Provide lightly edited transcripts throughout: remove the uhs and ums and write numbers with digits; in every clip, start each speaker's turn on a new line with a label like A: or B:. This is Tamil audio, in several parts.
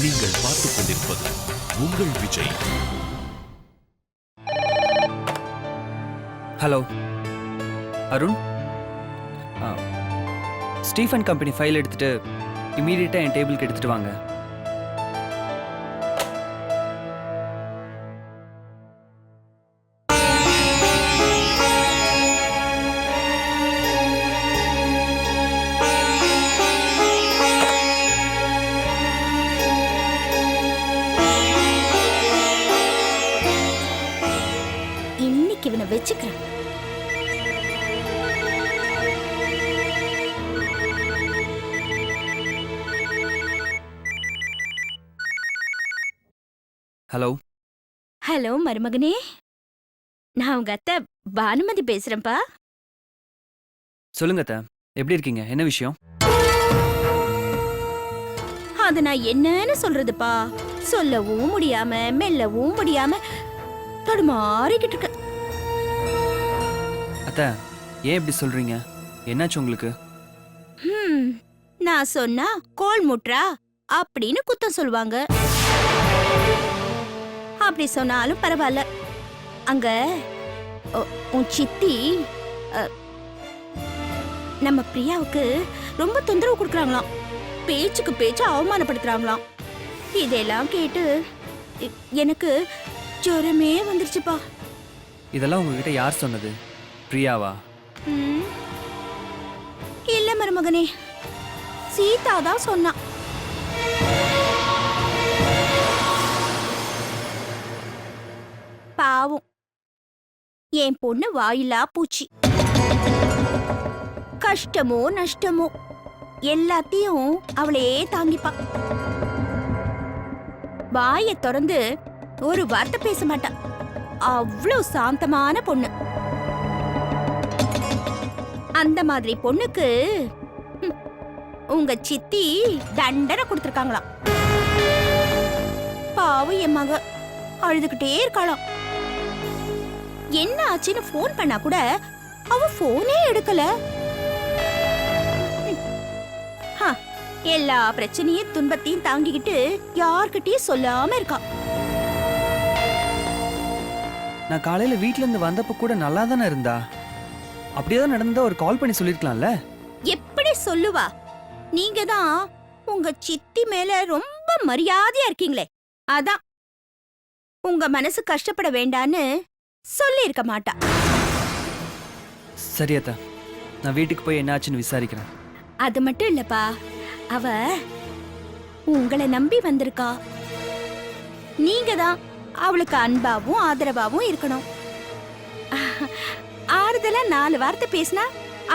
A: நீங்கள் பார்த்துக் கொண்டிருப்பது உங்கள் Vijay.
B: Hello Arun, Stephen company file எடுத்துட்டு இமீடியட்டாக என் டேபிளுக்கு எடுத்துட்டு வாங்க.
C: இன்னைக்கு இவனை வச்சுக்கிறேன்.
B: ஹலோ
C: ஹலோ மருமகனே, நான் உங்க அத்தை பானுமதி பேசுறேன்ப்பா.
B: சொல்லுங்க அத்தை, எப்படி இருக்கீங்க? என்ன விஷயம்?
C: அத நான் என்னன்னு சொல்றதுப்பா, சொல்லவும் முடியாம மெல்லவும் முடியாம தடுமாறிக்கிட்டு இருக்க.
B: அத்தை, ஏன் இப்படி சொல்றீங்க? என்னாச்சு உங்களுக்கு?
C: நான் சொன்னா கோல் முட்றா அப்படின்னு குத்தம் சொல்லுவாங்க. அப்படி சொன்னாலும் பரவாயில்ல, அங்க உன் சித்தி நம்ம பிரியாவுக்கு ரொம்ப தொந்தரவு கொடுக்குறாங்களாம், பேச்சுக்கு பேச்சு அவமானப்படுத்துறாங்களாம். இதெல்லாம் கேட்டு எனக்கு ஜுரமே வந்துருச்சுப்பா.
B: இதெல்லாம் உங்ககிட்ட யார் சொன்னது? பிரியாவா?
C: இல்ல மருமகனே, சீதா தான் சொன்னா. பாவம், என் பொண்ணு வாயிலா பூச்சி. கஷ்டமோ நஷ்டமோ எல்லாத்தையும் அவளே தாங்கிப்பா. வாயை திறந்து ஒரு வார்த்தை பேச மாட்டா. அவ்வளவு சாந்தமான பொண்ணு. அந்த மாதிரி பொண்ணுக்கு உங்க சித்தி தண்டனை கொடுத்திருக்காங்களாம். பாவம் என் மக அழுதுகிட்டே இருக்காளாம். என்ன ஆச்சுன்னு போன் பண்ணா கூட அவ போனே எடுக்கல. எல்லா பிரச்சனையும் துன்பத்தையும் தாங்கிக்கிட்டு யார்கிட்டயும் சொல்லாம இருக்கா.
B: நான் காலையில வீட்ல இருந்து வந்தப்ப கூட நல்லா தானே இருந்தா. அப்படியேதான் நடந்தா ஒரு கால் பண்ணி சொல்லிருக்கலாம்ல.
C: எப்படி சொல்லுவா? நீங்க தான் உங்க சித்தி மேல ரொம்ப மரியாதையா இருக்கீங்களே, அதான் உங்க மனசு கஷ்டப்பட வேண்டான்னு சொல்லி இருக்க மாட்டா.
B: சரி அத்தை, நான் வீட்டுக்கு போய் என்னாச்சுன்னு விசாரிக்கிறேன்.
C: அது மட்டும் இல்லப்பா, அவ உங்களை நம்பி வந்திருக்கா. நீங்க தான் அவளுக்கு அன்பாவும் ஆதரவாவும் இருக்கணும். ஆறுதலா 4 வார்த்தை பேசினா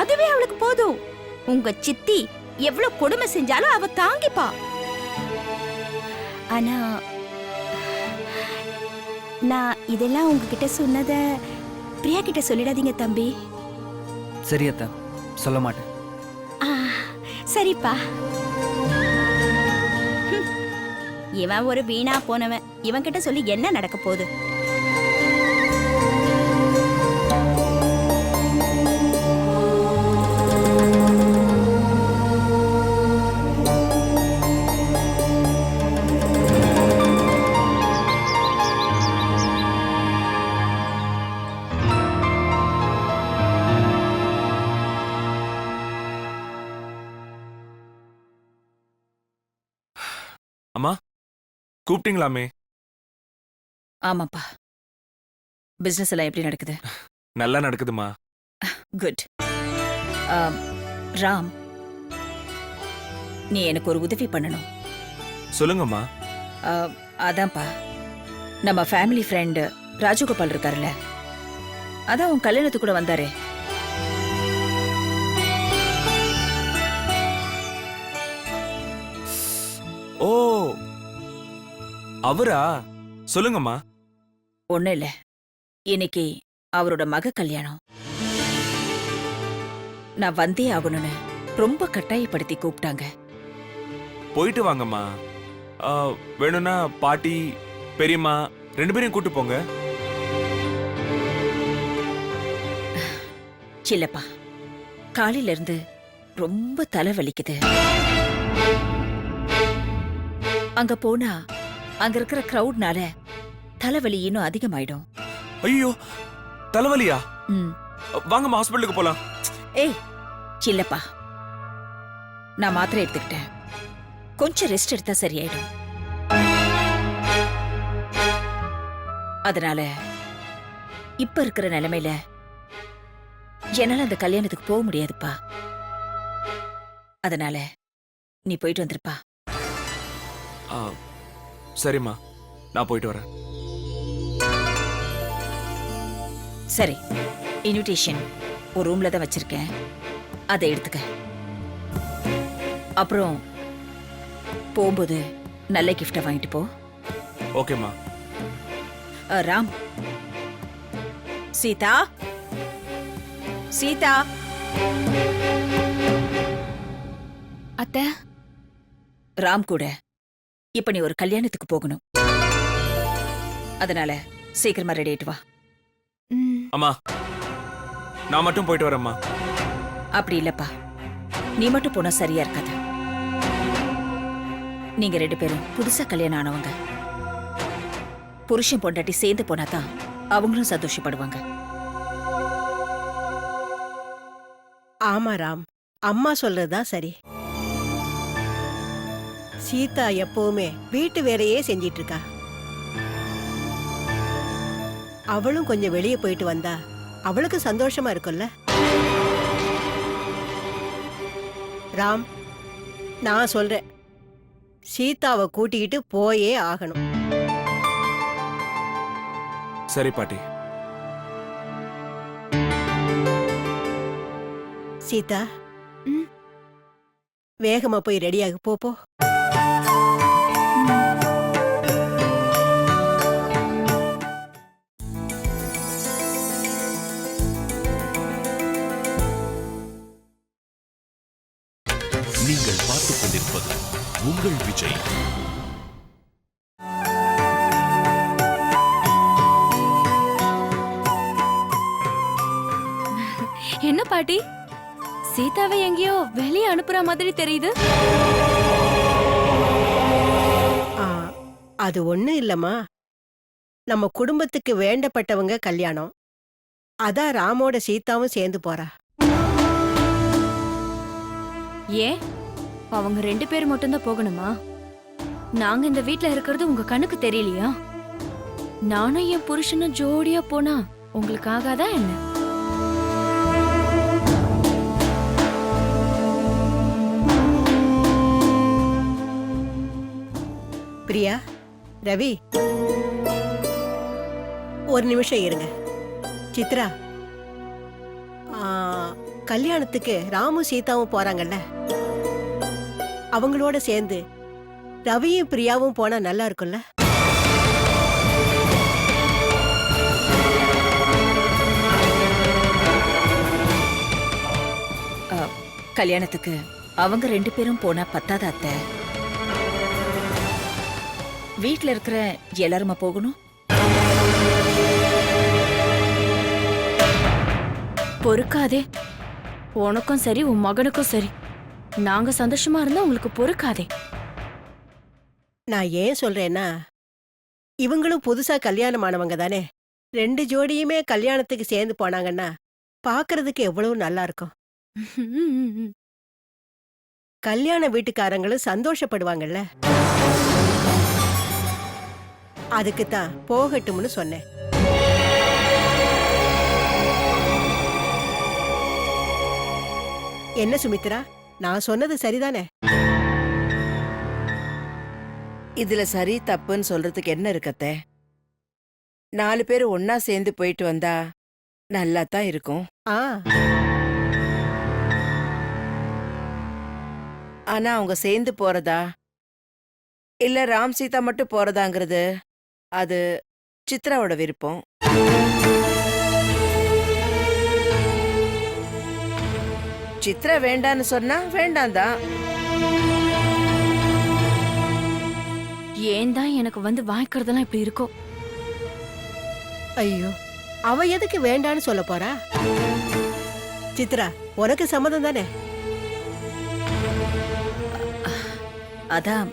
C: அதுவே அவளுக்கு போதும். உங்க சித்தி எவ்வளவு கொடுமை செஞ்சாலும் அவ தாங்கிப்பா. ஆனா நான் இதெல்லாம் உங்ககிட்ட சொன்னத பிரியா கிட்ட சொல்லிடாதீங்க தம்பி.
B: சரி அத்தை, சொல்ல மாட்டேன்.
C: சரிப்பா. இவன் ஒரு வீணா போனவன், இவன் கிட்ட சொல்லி என்ன நடக்க போகுது?
D: அம்மா, கூப்பிட்டீங்களாமே?
E: ஆமாப்பா. பிசினஸ் எல்லாம் எப்படி நடக்குது?
D: நல்லா நடக்குதுமா.
E: குட். ராம், நீ எனக்கு ஒரு உதவி பண்ணணும்.
D: சொல்லுங்கம்மா.
E: அதான்ப்பா, நம்ம ஃபேமிலி ஃப்ரெண்டு ராஜகோபால் இருக்காருல்ல, அதான் உன் கல்யாணத்துக்கு கூட வந்தாரே.
D: ஓ, அவரா? சொல்லுங்கம்மா.
E: ஒண்ணு இல்ல, இன்னைக்கு அவரோட மக கல்யாணம். நான் வந்தே ஆகணும்னு ரொம்ப கட்டாயப்படுத்தி கூப்பிட்டாங்க.
D: போயிட்டு வாங்கம்மா. வேணும்னா பாட்டி பெரியம்மா 2 பேரையும் கூட்டு போங்க.
E: இல்லப்பா, காலையில இருந்து ரொம்ப தலை வலிக்குது. அங்க போனா அங்க இருக்கிற கிரவுட்னால தலைவலி இன்னும் அதிகமாயிடும்.
D: ஐயோ, தலைவலியா?
E: ம்.
D: வாங்கம்மா, ஹாஸ்பிட்டலுக்கு போலாம்.
E: ஏய் இல்லப்பா, நான் மாத்திரை எடுத்துக்கிட்டேன். கொஞ்சம் ரெஸ்ட் எடுத்தா சரியாயிடும். அதனால இப்ப இருக்கிற நிலைமையில என்னால அந்த கல்யாணத்துக்கு போக முடியாதுப்பா. அதனால நீ போயிட்டு வந்துருப்பா.
D: ஆ, சரிம்மா, நான் போயிட்டு வரேன்.
E: சரி, இன்விடேஷன் ஒரு ரூம்ல தான் வச்சிருக்கேன், அதை எடுத்துக்க. அப்புறம் போகும்போது நல்ல கிஃப்டா வாங்கிட்டு போ.
D: ஓகேம்மா.
E: ராம், சீதா, சீதா.
C: அத்தை,
E: ராம் கூட இப்ப நீ ஒரு கல்யாணத்துக்கு போகணும். அதனால சீக்கிரமா ரெடி ஆயிட்டு வா.
D: அம்மா, நான் மட்டும் போயிட்டு வரேம்மா.
E: அப்படி இல்லப்பா, நீ மட்டும் போனா சரியா இருக்காது. நீங்க 2 பேரும் புதுசா கல்யாணம் ஆனவங்க. புருஷன் பொண்டாட்டி சேர்ந்து போனாதான் அவங்களும் சந்தோஷப்படுவாங்க.
F: ஆமா ராம், அம்மா சொல்றதுதான் சரி. சீதா எப்பவுமே வீட்டு வேலையே செஞ்சிட்டு இருக்கா. அவளும் கொஞ்சம் வெளியே போயிட்டு வந்தா அவளுக்கு சந்தோஷமா இருக்கும்ல. ராம், நான் சொல்றேன், சீதாவை கூட்டிக்கிட்டு போயே ஆகணும்.
D: சரி பாட்டி.
F: சீதா, வேகமா போய் ரெடியாகு. போ.
A: நீங்கள் பார்த்துக் கொண்டிருப்பது உங்கள் விஜய்.
G: என்ன பாட்டி, சீதாவை எங்கேயோ வெளியே அனுப்புற மாதிரி தெரியுது.
F: ஆ, அது ஒண்ணும் இல்லம்மா, நம்ம குடும்பத்துக்கு வேண்டப்பட்டவங்க கல்யாணம். அதான் ராமோட சீதாவும் சேர்ந்து போறா.
G: ஏன் அவங்க 2 பேர் மட்டும்தான் போகணுமா? நாங்க இந்த வீட்ல இருக்கிறது உங்க கண்ணுக்கு தெரியலையா? நானும் என் புருஷனும் ஜோடியா போனா உங்களுக்கு ஆகாதா என்ன?
F: பிரியா, ரவி, ஒரு நிமிஷம் இருங்க. சித்ரா, கல்யாணத்துக்கு ராமு சீதாவும் போறாங்கல்ல, அவங்களோட சேர்ந்து ரவியும் பிரியாவும் போனா நல்லா இருக்கும்ல.
E: கல்யாணத்துக்கு அவங்க 2 பேரும் போனா பத்தாத அத்தை. வீட்ல இருக்கிற எல்லாருமா போகணும்?
G: பொறுக்காதே. உனக்கும் சரி உன் மகனுக்கும் சரி, நாங்க சந்தோஷமா இருந்தா உங்களுக்கு பொறுக்காதே.
F: நான் ஏன் சொல்றேன்னா, இவங்களும் புதுசா கல்யாணம் ஆனவங்க தானே. 2 ஜோடியுமே கல்யாணத்துக்கு சேர்ந்து போனாங்கன்னா பாக்குறதுக்கு எவ்வளவு நல்லா இருக்கும். கல்யாண வீட்டுக்காரங்களும் சந்தோஷப்படுவாங்கல்ல. அதுக்குத்தான் போகட்டும்னு சொன்னேன். என்ன சுமித்ரா, நான் சொன்னது சரிதானே?
H: இதுல சரி தப்புன்னு சொல்றதுக்கு என்ன இருக்கத்தே? 4 பேர் ஒன்னா சேர்ந்து போயிட்டு வந்தா நல்லா தான் இருக்கும்.
F: ஆ,
H: ஆனா அவங்க சேர்ந்து போறதா இல்ல ராம் சீதா மட்டும் போறதாங்கிறது அது சித்ராவோட விருப்பம். சித்ரா வேண்டான்னு சொன்னா வேண்டாம் தான்.
G: ஏன் தான் எனக்கு வந்து வாய்க்கிறதெல்லாம் இப்படி இருக்கோ?
F: ஐயோ, அவ எதுக்கு வேண்டான்னு சொல்ல போறா? சித்ரா, உனக்கு சம்மதம் தானே?
E: அதான்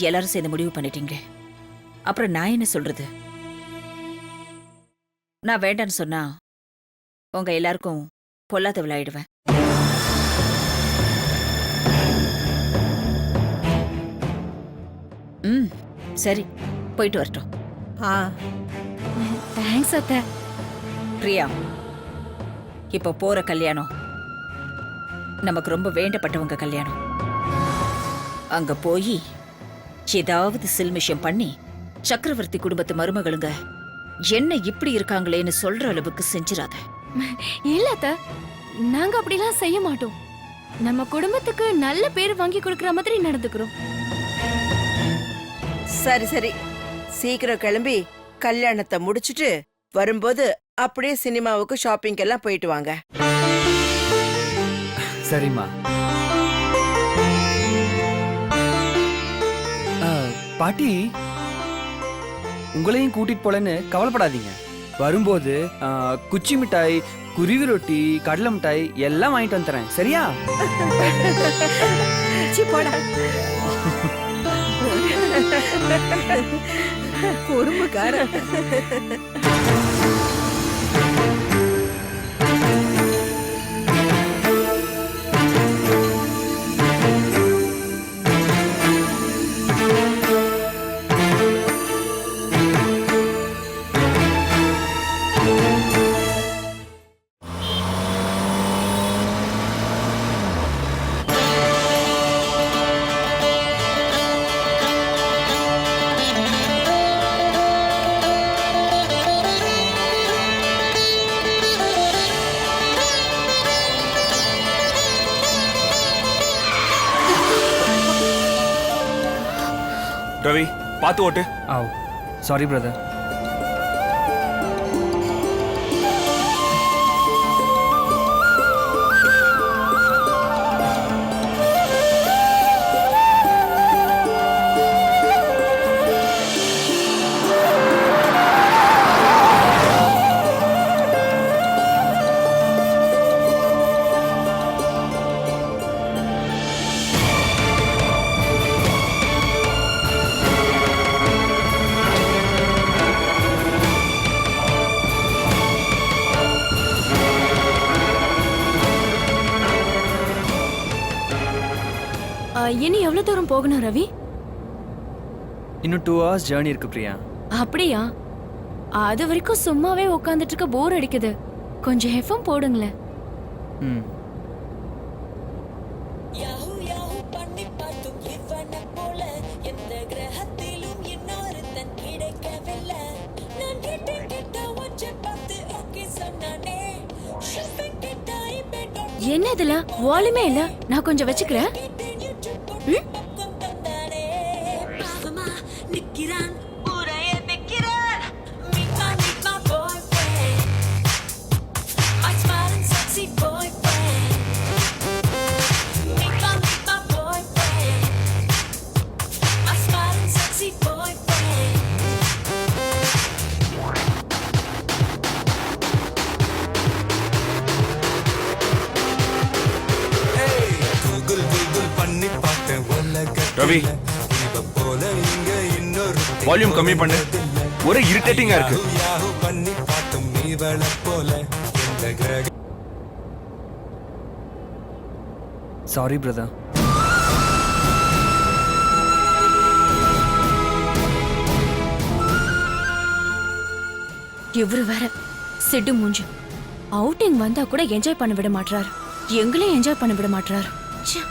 E: எல்லாரும் சேர்ந்து முடிவு பண்ணிட்டீங்களே, அப்புறம் நான் என்ன சொல்றது? நான் வேண்டான்னு சொன்னா உங்க எல்லாருக்கும் பொல்லாத விளையாடுவேன். ம், சரி, போயிட்டு வரட்டும்.
F: ஆ
G: தேங்க்ஸ் அத்தை.
E: பிரியா, இப்ப போற கல்யாணம் நமக்கு ரொம்ப வேண்டப்பட்டவங்க கல்யாணம். அங்க போய் ஏதாவது சில்மிஷம் பண்ணி சக்கரவர்த்தி குடும்பத்து மருமகளுங்க என்ன இப்படி இருக்காங்களேன்னு சொல்ற அளவுக்கு செஞ்சிராத.
G: இல்ல அத்தை, நாங்க அப்படிலாம் செய்ய மாட்டோம். நம்ம குடும்பத்துக்கு நல்ல பேர் வாங்கி கொடுக்கற மாதிரி நடந்துக்கிறோம்.
H: சரி சரி, சீக்கிரம் கிளம்பி கல்யாணத்தை முடிச்சிட்டு வரும்போது அப்படியே சினிமாவுக்கு ஷாப்பிங் எல்லாம் போயிட்டு வாங்க.
B: சரிம்மா. பாட்டி, உங்களையும் கூட்டிட்டு போலன்னு கவலைப்படாதீங்க. வரும்போது குச்சி மிட்டாய், குருவி ரொட்டி, கடலை மிட்டாய் எல்லாம் வாங்கிட்டு வந்துறேன். சரியா?
F: சி போடா. குறும்புக்கார.
D: ரவி, பார்த்து ஓட்டு.
B: ஆவ், சாரி பிரதர்.
G: இனி எவ்வளவு தூரம் போகணும் ரவி?
B: இன்னும் 2 hours ஜேர்னி இருக்கு பிரியா.
G: அப்படியா? அது வரைக்கும் சும்மாவே உட்காந்துட்டு இருக்க போர் அடிக்குது. கொஞ்சம் எஃப்எம் போடுங்களேன்.
B: ம்.
G: என்ன இதுல வால்யூமே இல்ல? நான் கொஞ்சம் வச்சுக்கிறேன். ம்?
D: ரவி, வால்யூம் கம்மி பண்ணு. ஒரே இரிட்டேட்டிங்கா இருக்கு.
B: Sorry brother.
G: இவரு வேற சிட்டு மூஞ்சி. அவுட்டிங் வந்தா கூட என்ஜாய் பண்ண விட மாட்டாரு. எங்களையும் என்ஜாய் பண்ண விட மாட்டாரு. ச்சே.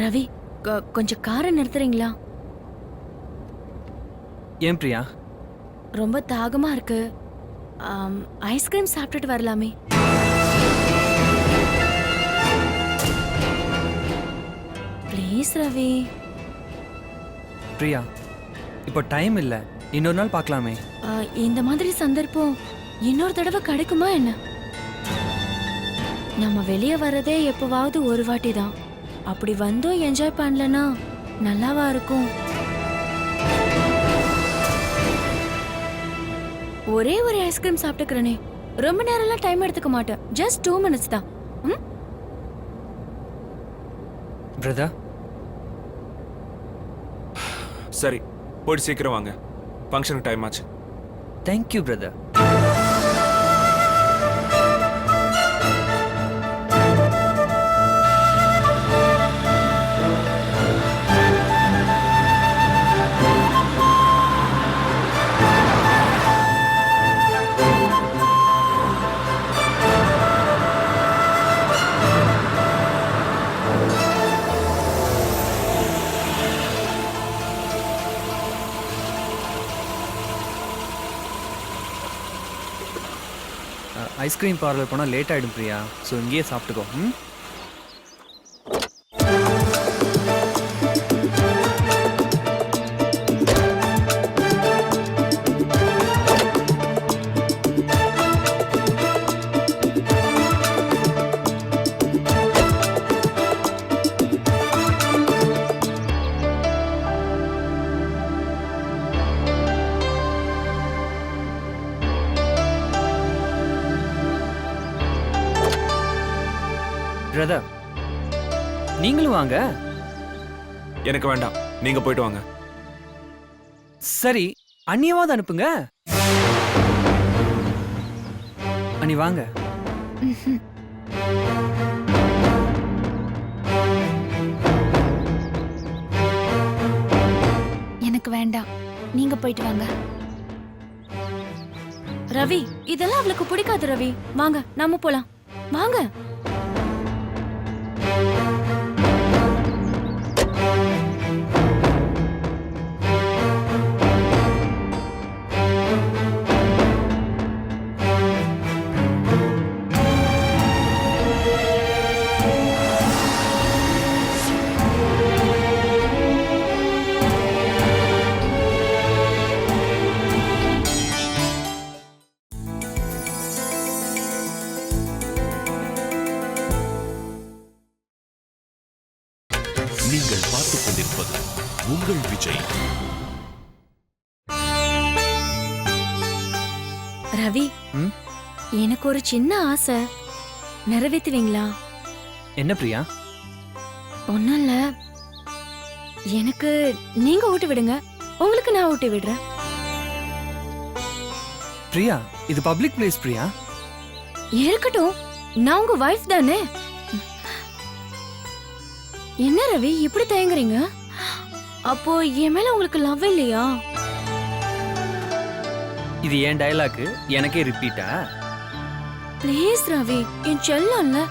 G: ரவி, கொஞ்சம் காரை நிறுத்துறீங்களா?
B: ஏன் பிரியா?
G: ரொம்ப தாகமா இருக்கு. ஐஸ்கிரீம் சாப்பிட்டுட்டு வரலாமே. ப்ளீஸ் ரவி.
B: பிரியா, இப்போ டைம் இல்ல, இன்னொரு நாள் பார்க்கலாமே.
G: இந்த மாதிரி சந்தர்ப்பம் இன்னொரு தடவை கிடைக்குமா என்ன? நம்ம வெளியே வர்றதே எப்பவாவது ஒரு வாட்டி தான். அப்படி வந்தும் என்ஜாய் பண்ணலனா நல்லாவா இருக்கும்? ஒரே ஒரு ஐஸ்கிரீம் சாப்பிட்டுக்கிறனே, ரொம்ப நேரம்லாம் டைம் எடுத்துக்க மாட்டேன். ஜஸ்ட் 2 minutes தான்.
B: பிரதர்,
D: சரி போயிட்டு சீக்கிரம் வாங்க, ஃபங்க்ஷனுக்கு டைம் ஆச்சு.
B: Thank you brother. ஐஸ்கிரீம் பார்லர் போனால் லேட் ஆகிடும் பிரியா. ஸோ இங்கேயே சாப்பிட்டுக்கோ. ம். பிரதர், நீங்களும் வாங்க.
D: எனக்கு வேண்டாம், நீங்க போயிட்டு வாங்க.
B: சரி, அண்ணியவாது அனுப்புங்க. அண்ணி வாங்க.
G: எனக்கு வேண்டாம், நீங்க போயிட்டு வாங்க. ரவி, இதெல்லாம் அவளுக்கு பிடிக்காது. ரவி, வாங்க நாம போலாம். வாங்க.
A: நீங்கள் பார்த்துக் கொண்டிருப்பது உங்கள் விஜய்.
G: ரவி,
B: ம்?
G: எனக்கு ஒரு சின்ன ஆசை, நிறைவேத்துவீங்களா?
B: என்ன பிரியா?
G: ஒண்ணும் இல்ல, எனக்கு நீங்க ஓட்டு விடுங்க, உங்களுக்கு நான் ஓட்டு விடுறேன்.
B: பிரியா, இது பப்ளிக் பிளேஸ் பிரியா.
G: இருக்கட்டும், நான் உங்க வைஃப் தானே. என்ன ரவி இப்படி தயங்குறீங்க? அப்போ என் மேல உங்களுக்கு லவ் இல்லையா?
B: இது ஏன் டயலாக் எனக்கே ரிப்பீட்டா?
G: ப்ளீஸ் ரவி, என் செல்லம்ல.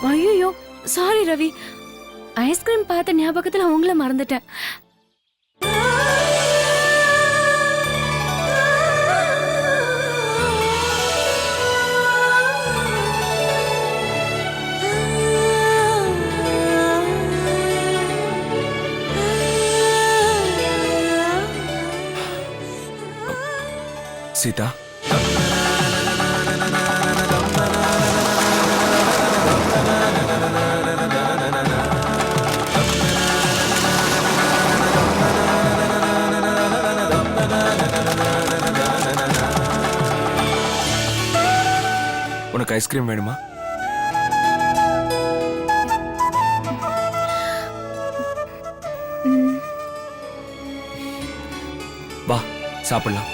G: ஐயோ, சாரி ரவி, ஐஸ்கிரீம் பார்த்த ஞாபகத்துல உங்களை மறந்துட்டேன்.
D: சீதா, உனக்கு ஐஸ்கிரீம் வேணுமா? வா சாப்பிடலாம்.